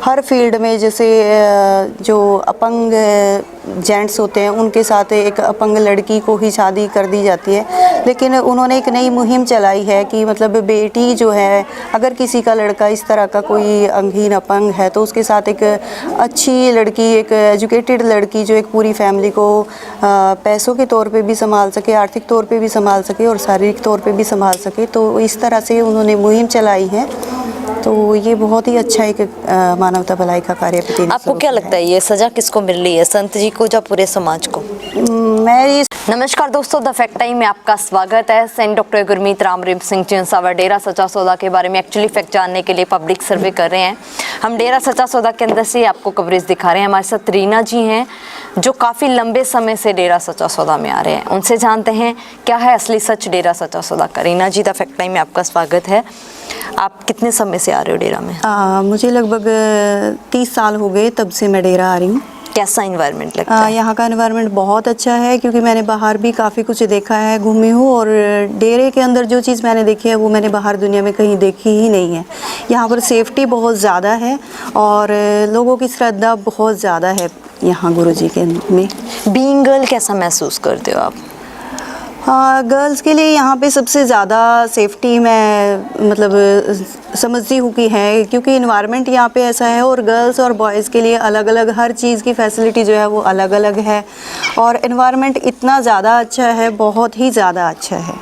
हर field में जैसे जो अपंग जेंट्स होते हैं उनके साथ एक अपंग लड़की को ही शादी कर दी जाती है, लेकिन उन्होंने एक नई मुहिम चलाई है कि मतलब बेटी जो है, अगर किसी का लड़का इस तरह का कोई अंगहीन अपंग है तो उसके साथ एक अच्छी लड़की, एक एजुकेटेड लड़की जो एक पूरी फैमिली को पैसों के तौर पे भी संभाल सके, आर्थिक तौर पे भी संभाल सके और शारीरिक तौर पे भी संभाल सके, तो इस तरह से उन्होंने मुहिम चलाई है। तो ये बहुत ही अच्छा एक मानवता भलाई का कार्य है। आपको क्या लगता है ये सजा किसको मिल रही है, संत जी को या पूरे समाज को? नमस्कार दोस्तों, द फैक्ट टाइम में आपका स्वागत है। सेंट डॉक्टर गुरमीत राम रहीम सिंह जी सावर डेरा सच्चा सौदा के बारे में एक्चुअली फैक्ट जानने के लिए पब्लिक सर्वे कर रहे हैं। हम डेरा सच्चा सौदा के अंदर से आपको कवरेज दिखा रहे हैं। हमारे साथ रीना जी हैं जो काफ़ी लंबे समय से डेरा सच्चा सौदा में आ रहे हैं। उनसे जानते हैं क्या है असली सच डेरा सच्चा सौदा का। रीना जी, द फैक्ट टाइम में आपका स्वागत है। आप कितने समय से आ रहे हो डेरा में? मुझे लगभग 30 साल हो गए तब से मैं डेरा आ रही हूँ। कैसा इन्वायरमेंट लगता है? यहाँ का एनवायरनमेंट बहुत अच्छा है, क्योंकि मैंने बाहर भी काफ़ी कुछ देखा है, घूमी हूँ, और डेरे के अंदर जो चीज़ मैंने देखी है वो मैंने बाहर दुनिया में कहीं देखी ही नहीं है। यहाँ पर सेफ्टी बहुत ज़्यादा है और लोगों की श्रद्धा बहुत ज़्यादा है यहाँ गुरुजी के में। बीइंग गर्ल कैसा महसूस करते हो आप? गर्ल्स के लिए यहाँ पे सबसे ज़्यादा सेफ्टी मैं मतलब समझती हूँ कि है, क्योंकि इन्वायरमेंट यहाँ पे ऐसा है, और गर्ल्स और बॉयज़ के लिए अलग अलग हर चीज़ की फैसिलिटी जो है वो अलग अलग है, और इन्वायरमेंट इतना ज़्यादा अच्छा है, बहुत ही ज़्यादा अच्छा है।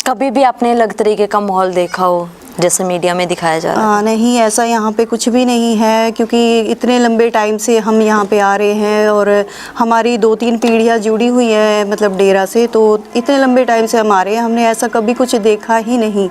कभी भी आपने अलग तरीके का माहौल देखा हो जैसे मीडिया में दिखाया जा रहा है? नहीं, ऐसा यहाँ पे कुछ भी नहीं है, क्योंकि इतने लंबे टाइम से हम यहाँ पे आ रहे हैं और हमारी 2-3 पीढ़ियाँ जुड़ी हुई है मतलब डेरा से, तो इतने लंबे टाइम से हम आ रहे हैं, हमने ऐसा कभी कुछ देखा ही नहीं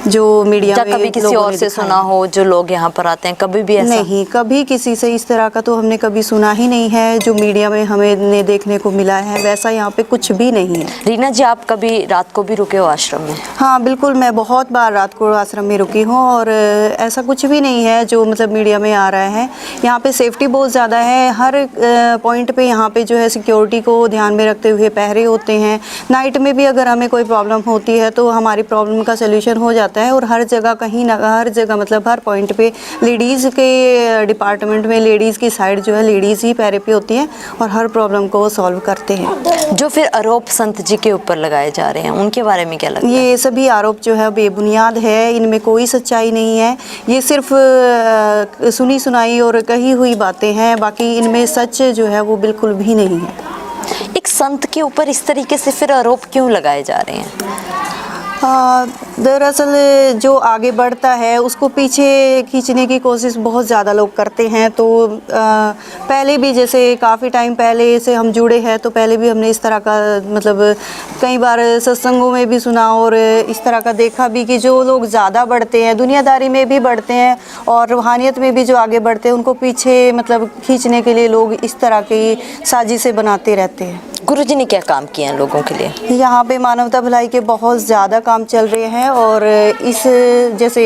जो मीडिया में कभी किसी और से सुना हो जो लोग यहाँ पर आते हैं, कभी भी ऐसा? नहीं, कभी किसी से इस तरह का तो हमने कभी सुना ही नहीं है। जो मीडिया में हमें देखने को मिला है वैसा यहाँ पे कुछ भी नहीं है। रीना जी, आप कभी रात को भी रुके हो आश्रम में? हाँ बिल्कुल, मैं बहुत बार रात को आश्रम में रुकी हूँ, और ऐसा कुछ भी नहीं है जो मतलब मीडिया में आ रहा है। यहाँ पे सेफ्टी बहुत ज़्यादा है, हर पॉइंट पे यहाँ पे जो है सिक्योरिटी को ध्यान में रखते हुए पहरे होते हैं। नाइट में भी अगर हमें कोई प्रॉब्लम होती है तो हमारी प्रॉब्लम का सलूशन हो जाता है, और हर जगह कहीं ना हर जगह मतलब हर पॉइंट पे लेडीज़ के डिपार्टमेंट में लेडीज़ की साइड जो है लेडीज़ ही पहरे पे होती हैं और हर प्रॉब्लम को सॉल्व करते हैं। जो फिर आरोप संत जी के ऊपर लगाए जा रहे हैं उनके बारे में क्या लगता है? ये सभी आरोप जो है बेबुनियाद है, इनमें कोई सच्चाई नहीं है। ये सिर्फ सुनी सुनाई और कही हुई बातें हैं, बाकी इनमें सच जो है वो बिल्कुल भी नहीं है। एक संत के ऊपर इस तरीके से फिर आरोप क्यों लगाए जा रहे हैं? दरअसल जो आगे बढ़ता है उसको पीछे खींचने की कोशिश बहुत ज़्यादा लोग करते हैं। तो पहले भी जैसे काफ़ी टाइम पहले से हम जुड़े हैं, तो पहले भी हमने इस तरह का मतलब कई बार सत्संगों में भी सुना और इस तरह का देखा भी कि जो लोग ज़्यादा बढ़ते हैं, दुनियादारी में भी बढ़ते हैं और रूहानियत में भी जो आगे बढ़ते हैं, उनको पीछे मतलब खींचने के लिए लोग इस तरह की साजिशें बनाते रहते हैं। गुरुजी ने क्या काम किए हैं लोगों के लिए? यहाँ पे मानवता भलाई के बहुत ज़्यादा काम चल रहे हैं, और इस जैसे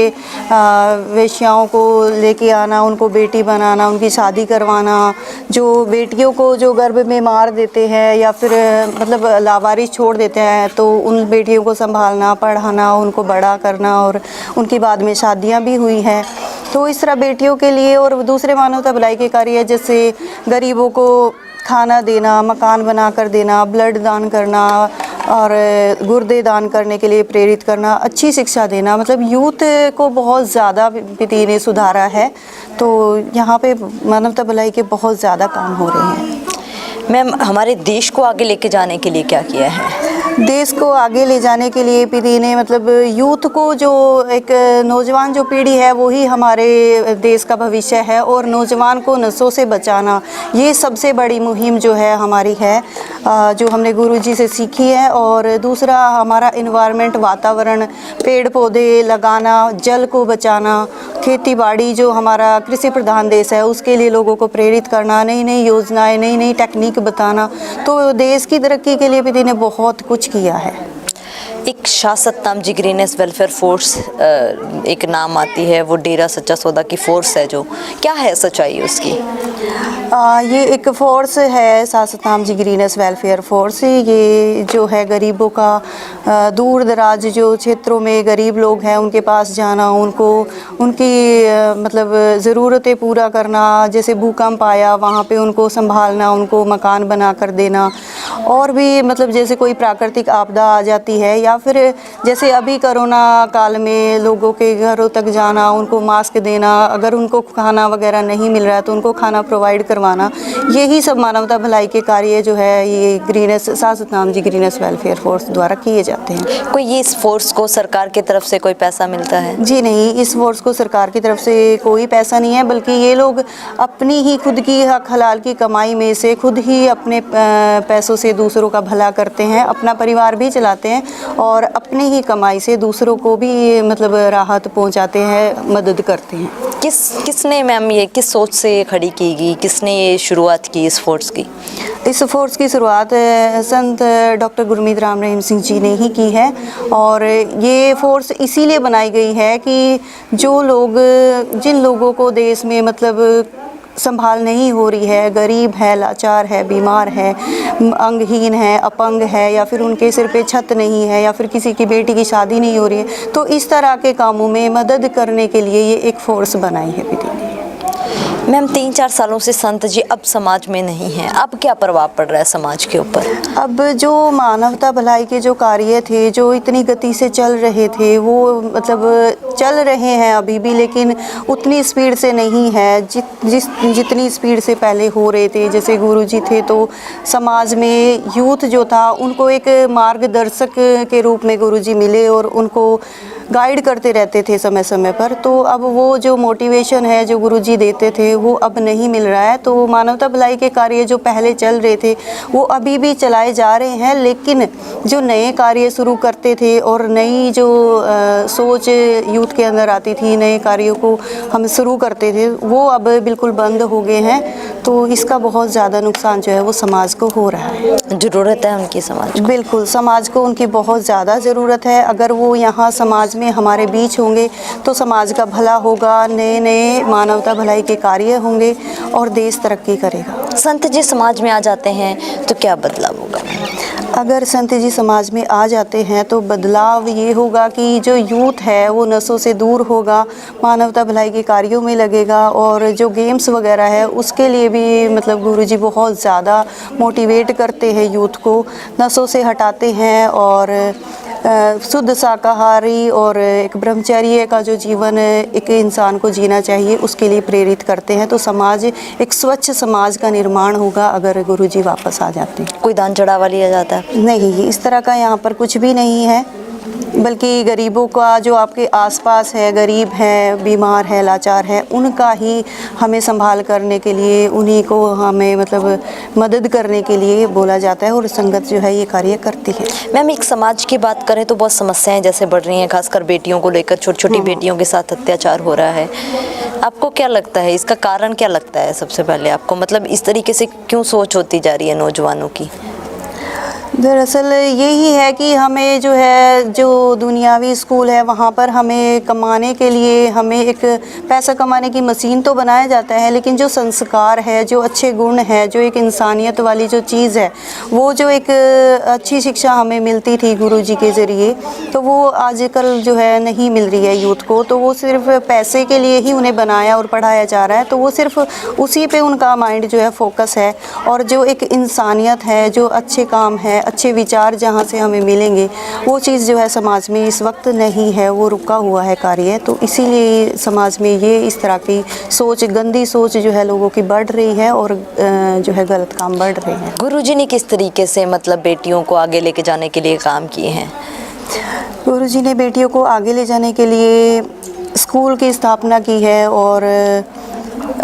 वेश्याओं को लेके आना, उनको बेटी बनाना, उनकी शादी करवाना, जो बेटियों को जो गर्भ में मार देते हैं या फिर मतलब लावारिस छोड़ देते हैं, तो उन बेटियों को संभालना, पढ़ाना, उनको बड़ा करना, और उनकी बाद में शादियाँ भी हुई हैं। तो इस तरह बेटियों के लिए और दूसरे मानवता भलाई के कार्य जैसे गरीबों को खाना देना, मकान बना कर देना, ब्लड दान करना और गुर्दे दान करने के लिए प्रेरित करना, अच्छी शिक्षा देना, मतलब यूथ को बहुत ज़्यादा पिता ने सुधारा है। तो यहाँ पे मानवता भलाई के बहुत ज़्यादा काम हो रहे हैं। मैम, हमारे देश को आगे लेके जाने के लिए क्या किया है? देश को आगे ले जाने के लिए पीढ़ी ने मतलब यूथ को, जो एक नौजवान जो पीढ़ी है वही हमारे देश का भविष्य है, और नौजवान को नशों से बचाना ये सबसे बड़ी मुहिम जो है हमारी है, जो हमने गुरुजी से सीखी है। और दूसरा हमारा इन्वायरमेंट, वातावरण, पेड़ पौधे लगाना, जल को बचाना, खेती बाड़ी, जो हमारा कृषि प्रधान देश है उसके लिए लोगों को प्रेरित करना, नई नई योजनाएं, नई नई टेक्निक बताना। तो देश की तरक्की के लिए पीढ़ी ने बहुत कुछ किया है। एक Shah Satnam ji greenish welfare force एक नाम आती है, वो डेरा सच्चा सौदा की फोर्स है, जो क्या है सच्चाई उसकी? ये एक फोर्स है Shah Satnam ji greenish welfare force. ये जो है गरीबों का दूर दराज जो क्षेत्रों में गरीब लोग हैं उनके पास जाना, उनको उनकी मतलब ज़रूरतें पूरा करना, जैसे भूकंप आया वहाँ पे उनको संभालना, उनको मकान बना कर देना, और भी मतलब जैसे कोई प्राकृतिक आपदा आ जाती है या फिर जैसे अभी कोरोना काल में लोगों के घरों तक जाना, उनको मास्क देना, अगर उनको खाना वगैरह नहीं मिल रहा है तो उनको खाना प्रोवाइड करवाना, यही सब मानवता भलाई के कार्य जो है ये greenish Shah Satnam ji greenish welfare force द्वारा किए जाते हैं। कोई ये इस फोर्स को सरकार की तरफ से कोई पैसा मिलता है? जी नहीं, इस फोर्स को सरकार की तरफ से कोई पैसा नहीं है, बल्कि ये लोग अपनी ही खुद की हक हलाल की कमाई में से खुद ही अपने पैसों से दूसरों का भला करते हैं, अपना परिवार भी चलाते हैं और अपनी ही कमाई से दूसरों को भी मतलब राहत पहुंचाते हैं, मदद करते हैं। किसने मैम ये किस सोच से ये खड़ी की गई, किसने ये शुरुआत की इस फोर्स की? इस फोर्स की शुरुआत संत डॉक्टर गुरमीत राम रहीम सिंह जी ने ही की है, और ये फोर्स इसीलिए बनाई गई है कि जो लोग जिन लोगों को देश में मतलब संभाल नहीं हो रही है, गरीब है, लाचार है, बीमार है, अंगहीन है, अपंग है, या फिर उनके सिर पे छत नहीं है, या फिर किसी की बेटी की शादी नहीं हो रही है, तो इस तरह के कामों में मदद करने के लिए ये एक फ़ोर्स बनाई है विधि ने। मैम 3-4 सालों से संत जी अब समाज में नहीं हैं, अब क्या प्रभाव पड़ रहा है समाज के ऊपर? अब जो मानवता भलाई के जो कार्य थे जो इतनी गति से चल रहे थे वो मतलब चल रहे हैं अभी भी, लेकिन उतनी स्पीड से नहीं है जितनी स्पीड से पहले हो रहे थे। जैसे गुरुजी थे तो समाज में यूथ जो था उनको एक मार्गदर्शक के रूप में गुरुजी मिले और उनको गाइड करते रहते थे समय समय पर। तो अब वो जो मोटिवेशन है जो गुरुजी देते थे वो अब नहीं मिल रहा है। तो मानवता भलाई के कार्य जो पहले चल रहे थे वो अभी भी चलाए जा रहे हैं, लेकिन जो नए कार्य शुरू करते थे और नई जो सोच यूथ के अंदर आती थी, नए कार्यों को हम शुरू करते थे, वो अब बिल्कुल बंद हो गए हैं। तो इसका बहुत ज़्यादा नुकसान जो है वो समाज को हो रहा है। ज़रूरत है उनकी समाज को? बिल्कुल, समाज को उनकी बहुत ज़्यादा ज़रूरत है। अगर वो यहाँ समाज में हमारे बीच होंगे तो समाज का भला होगा, नए नए मानवता भलाई के कार्य होंगे और देश तरक्की करेगा। संत जी समाज में आ जाते हैं तो क्या बदलाव होगा? अगर संत जी समाज में आ जाते हैं तो बदलाव ये होगा कि जो यूथ है वो नशों से दूर होगा, मानवता भलाई के कार्यों में लगेगा, और जो गेम्स वगैरह है उसके लिए भी मतलब गुरुजी बहुत ज़्यादा मोटिवेट करते हैं यूथ को, नशों से हटाते हैं और शुद्ध शाकाहारी और एक ब्रह्मचर्य का जो जीवन एक इंसान को जीना चाहिए उसके लिए प्रेरित करते हैं। तो समाज एक स्वच्छ समाज का निर्माण होगा अगर गुरुजी वापस आ जाते हैं। कोई दान चढ़ावा लिया जाता है? नहीं, इस तरह का यहाँ पर कुछ भी नहीं है, बल्कि गरीबों का जो आपके आसपास है, गरीब है, बीमार है, लाचार है, उनका ही हमें संभाल करने के लिए, उन्हीं को हमें मतलब मदद करने के लिए बोला जाता है और संगत जो है ये कार्य करती है। मैम एक समाज की बात करें तो बहुत समस्याएं जैसे बढ़ रही हैं, खासकर बेटियों को लेकर, छोटी छोटी बेटियों के साथ अत्याचार हो रहा है। आपको क्या लगता है इसका कारण क्या लगता है सबसे पहले आपको, मतलब इस तरीके से क्यों सोच होती जा रही है नौजवानों की? दरअसल यही है कि हमें जो है जो दुनियावी स्कूल है वहाँ पर हमें कमाने के लिए हमें एक पैसा कमाने की मशीन तो बनाया जाता है, लेकिन जो संस्कार है, जो अच्छे गुण है, जो एक इंसानियत वाली जो चीज़ है, वो जो एक अच्छी शिक्षा हमें मिलती थी गुरुजी के ज़रिए, तो वो आजकल जो है नहीं मिल रही है यूथ को। तो वो सिर्फ पैसे के लिए ही उन्हें बनाया और पढ़ाया जा रहा है, तो वो सिर्फ उसी पे उनका माइंड जो है फोकस है, और जो एक इंसानियत है, जो अच्छे काम है, अच्छे विचार जहाँ से हमें मिलेंगे, वो चीज़ जो है समाज में इस वक्त नहीं है, वो रुका हुआ है कार्य। तो इसीलिए समाज में ये इस तरह की सोच, गंदी सोच जो है लोगों की बढ़ रही है और जो है गलत काम बढ़ रहे हैं। गुरुजी ने किस तरीके से मतलब बेटियों को आगे लेके जाने के लिए काम किए हैं? गुरुजी ने बेटियों को आगे ले जाने के लिए स्कूल की स्थापना की है, और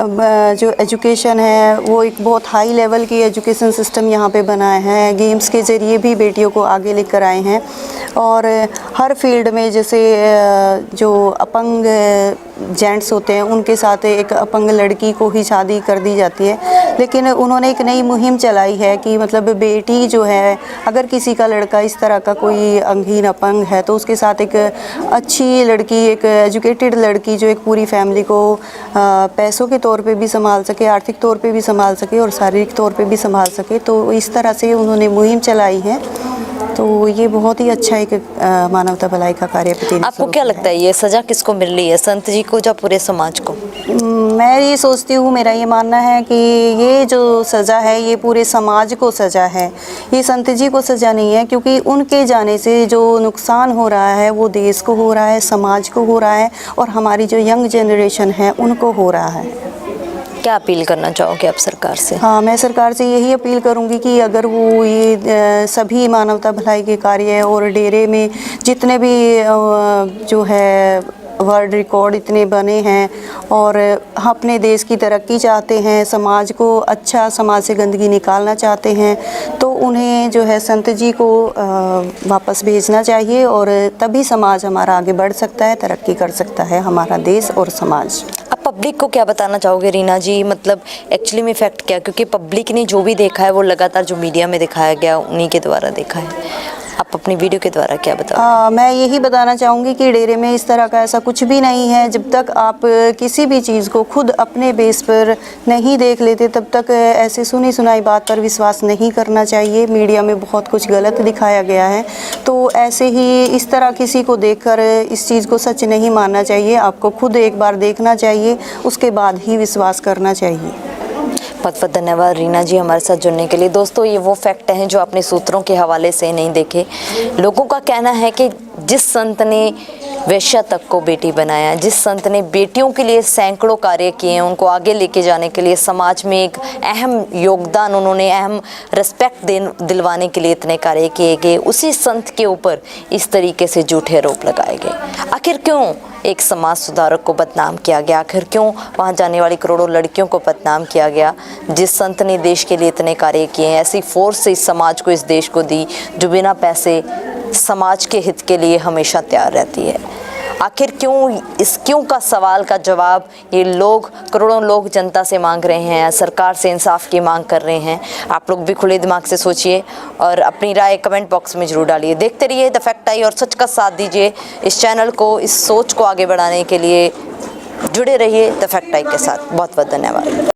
जो एजुकेशन है वो एक बहुत हाई लेवल की एजुकेशन सिस्टम यहाँ पे बनाए हैं। गेम्स के ज़रिए भी बेटियों को आगे लेकर आए हैं, और हर फील्ड में, जैसे जो अपंग जेंट्स होते हैं उनके साथ एक अपंग लड़की को ही शादी कर दी जाती है, लेकिन उन्होंने एक नई मुहिम चलाई है कि मतलब बेटी जो है, अगर किसी का लड़का इस तरह का कोई अंगहीन अपंग है तो उसके साथ एक अच्छी लड़की, एक एजुकेटेड लड़की जो एक पूरी फैमिली को पैसों के तौर पे भी संभाल सके, आर्थिक तौर पे भी संभाल सके और शारीरिक तौर पे भी संभाल सके, तो इस तरह से उन्होंने मुहिम चलाई है। तो ये बहुत ही अच्छा एक मानवता भलाई का कार्य प्रतिनिधि। आपको क्या लगता है ये सजा किसको मिल रही है, संत जी को या पूरे समाज को? मैं ये सोचती हूँ, मेरा ये मानना है कि ये जो सज़ा है ये पूरे समाज को सज़ा है, ये संत जी को सज़ा नहीं है, क्योंकि उनके जाने से जो नुकसान हो रहा है वो देश को हो रहा है, समाज को हो रहा है और हमारी जो यंग जनरेशन है उनको हो रहा है। क्या अपील करना चाहोगे आप सरकार से? हाँ, मैं सरकार से यही अपील करूँगी कि अगर वो ये सभी मानवता भलाई के कार्य और डेरे में जितने भी जो है वर्ल्ड रिकॉर्ड इतने बने हैं और अपने देश की तरक्की चाहते हैं, समाज को अच्छा, समाज से गंदगी निकालना चाहते हैं, तो उन्हें जो है संत जी को वापस भेजना चाहिए और तभी समाज हमारा आगे बढ़ सकता है, तरक्की कर सकता है हमारा देश और समाज। अब पब्लिक को क्या बताना चाहोगे रीना जी, मतलब एक्चुअली में फैक्ट क्या, क्योंकि पब्लिक ने जो भी देखा है वो लगातार जो मीडिया में दिखाया गया उन्हीं के द्वारा देखा है, आप अपनी वीडियो के द्वारा क्या बताओ? मैं यही बताना चाहूँगी कि डेरे में इस तरह का ऐसा कुछ भी नहीं है। जब तक आप किसी भी चीज़ को खुद अपने बेस पर नहीं देख लेते तब तक ऐसे सुनी सुनाई बात पर विश्वास नहीं करना चाहिए। मीडिया में बहुत कुछ गलत दिखाया गया है, तो ऐसे ही इस तरह किसी को देखकर इस चीज़ को सच नहीं मानना चाहिए। आपको खुद एक बार देखना चाहिए, उसके बाद ही विश्वास करना चाहिए। बहुत बहुत धन्यवाद रीना जी हमारे साथ जुड़ने के लिए। दोस्तों, ये वो फैक्ट हैं जो अपने सूत्रों के हवाले से नहीं देखे। लोगों का कहना है कि जिस संत ने वेश्या तक को बेटी बनाया, जिस संत ने बेटियों के लिए सैकड़ों कार्य किए, उनको आगे लेके जाने के लिए समाज में एक अहम योगदान, उन्होंने अहम रिस्पेक्ट दिलवाने के लिए इतने कार्य किए गए, उसी संत के ऊपर इस तरीके से झूठे आरोप लगाए गए। आखिर क्यों एक समाज सुधारक को बदनाम किया गया? आखिर क्यों वहाँ जाने वाली करोड़ों लड़कियों को बदनाम किया गया? जिस संत ने देश के लिए इतने कार्य किए हैं, ऐसी फोर्स से इस समाज को, इस देश को दी जो बिना पैसे समाज के हित के लिए हमेशा तैयार रहती है। आखिर क्यों, इस क्यों का सवाल का जवाब ये लोग, करोड़ों लोग जनता से मांग रहे हैं, सरकार से इंसाफ की मांग कर रहे हैं। आप लोग भी खुले दिमाग से सोचिए और अपनी राय कमेंट बॉक्स में जरूर डालिए। देखते रहिए द फैक्ट आई और सच का साथ दीजिए। इस चैनल को, इस सोच को आगे बढ़ाने के लिए जुड़े रहिए द फैक्ट आई के साथ। बहुत बहुत धन्यवाद।